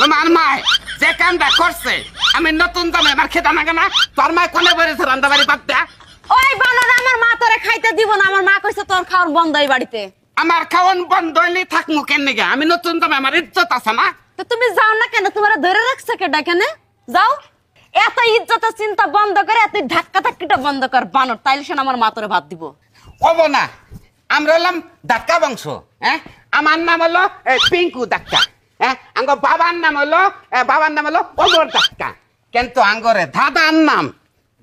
তোমার মায় যে কামটা করছে আমি নতুন দামে আমার খেতে না কেনা তোর মায় কোনে বেড়েছে রান্না বাড়ি বাদটা ওই বানর আমার মা তোরে খাইতে দিব না। আমার মা কইছে তোর খাওয়ার বন্ধ এই বাড়িতে। আমার খাওয়ান বন্ধ হইলে থাকমু কেন গা আমি নতুন দামে আমার ইজ্জত আছে না। তো তুমি যাও না কেন? তোমার ধরে রাখছে কেডা কেন? যাও, এত ইজ্জতের চিন্তা বন্ধ করে এত ধাক্কা ধাক্কিটা বন্ধ কর বানর, তাইলে সে আমার মা তোরে ভাত দিব। কব না আমরা হলাম ধাক্কা বংশ। হ্যাঁ, আমার নাম হলো পিঙ্কু ধাক্কা। হ্যাঁ, আঙ্গ বাবার নাম হলো অমর ধাক্কা। কিন্তু আঙ্গরে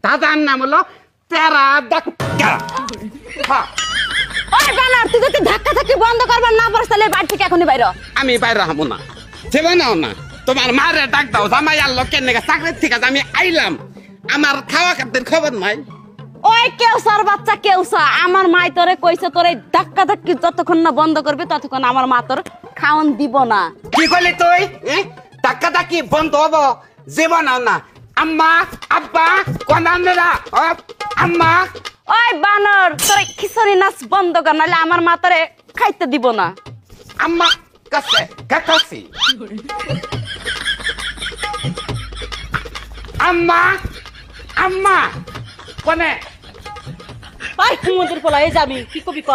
দাদার নাম হলো তেরা ধাক্কা। হ্যাঁ, ওই বানর তুই যদি ধাক্কা ধাক্কি বন্ধ করবার না পারছ তাহলে বাড়ি থেকে এখনই বাইরে। আমি বাইরে হবো না, জীবনেও না। তোমার মারে ডাক দাও, জামাই আনলো কেন চাকরির থেকে আমি আইলাম, আমার খাওয়া খাদ্যের খবর নাই। ওই কেউসার বাচ্চা কেউসা, আমার মা তোরে কইছে তোরে ধাক্কা ধাক্কি যতক্ষণ না বন্ধ করবি ততক্ষণ আমার মা তোর খাওন দিব না। কি করলি তুই? ধাক্কা ধাক্কি বন্ধ হবো জীবনেও না। আম্মা আব্বা কোন আপনারা? আম্মা ওই বানর তোরে খিচুড়ি নাচ বন্ধ কর, নাহলে আমার মা তোরে খাইতে দিব না। আম্মা কাছে কাকাছি। আম্মা কোনে? ভাই কুমুদের পোলা এই যাবি কি কবি ক?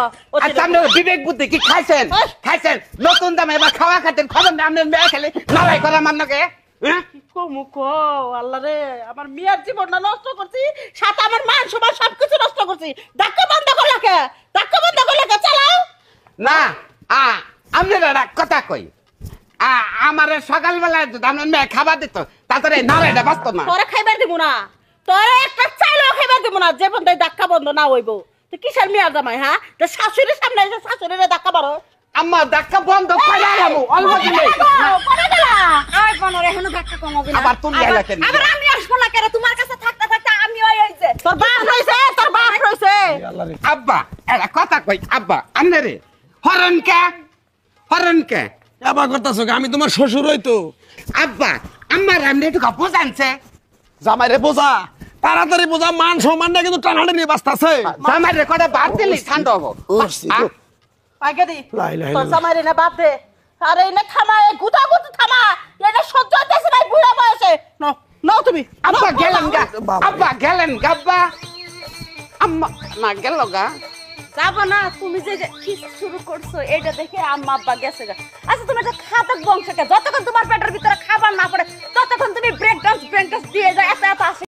আচ্ছা আপনি বিবেক বুদ্ধি কি খাইছেন? নতুন দামে এবার খাওয়া খাতেন খবর না আপনি মেয়ে খেলে লড়াই করা মান্নকে। আল্লাহ রে, আমার মেয়ের জীবনটা নষ্ট করছি, সাথে আমার মান সম্মান সবকিছু নষ্ট করছি। ধাক্কা বন্ধ করলে চালাও না। আপনারা কথা কই, আমার সকালবেলা আপনার মেয়ে খাবার দিত, তারপরে নাড়াইটা বাঁচত না। তোরা খাইবার দিব না, তোরা একটা চাইলেও খাইবার দিব না যে বন্ধ ধাক্কা বন্ধ না হইব। তো কিসের মেয়ের জামাই? হ্যাঁ, শাশুড়ির সামনে এসে শাশুড়িরে ধাক্কা মারো। আম্মা ধাক্কা বন্ধ করে আলামু অল্প দিলে ওই বানর এখনো ধাক্কা কমাবি না। আবার তুমি আইলা কেন? আবার আমি আসবো না কেন? তোমার কাছে থাকতে থাকতে আমি ওই হইছে তোর বাপ রইছে। আব্বা এরা কথা কই, আব্বা আন্নারে হরন কে আবার করতেছো? আমি তোমার শ্বশুর হই তো। আব্বা আমার আমনে একটু বুঝানছে। জামাই রে বোঝা, তাড়াতাড়ি বোঝা, মান সম্মানটা কিন্তু টানাটা নিয়ে বাঁচতেছে। জামাই রে কথা বাদ দিলি ঠান্ডা হবো। পাইকারি লাই লাই তোর লাই। জামাই না বাদ দে। আরে এনে থামা, এ গুটা থামা, এটা সহ্য হইতেছে না বুড়া বয়সে। নাও তুমি। আব্বা গেলেন গা, আব্বা গেলেন গাব্বা। আম্মা না গেল গা। যাবো না। তুমি যে কি শুরু করছো এটা দেখে আম্মা আব্বা গেছে গা। আচ্ছা তুমি একটা খাতক বংশকে, যতক্ষণ তোমার পেটের ভিতরে খাবার না পড়ে ততক্ষণ তুমি ব্রেক ডান্স দিয়ে যায় এত এত আসে।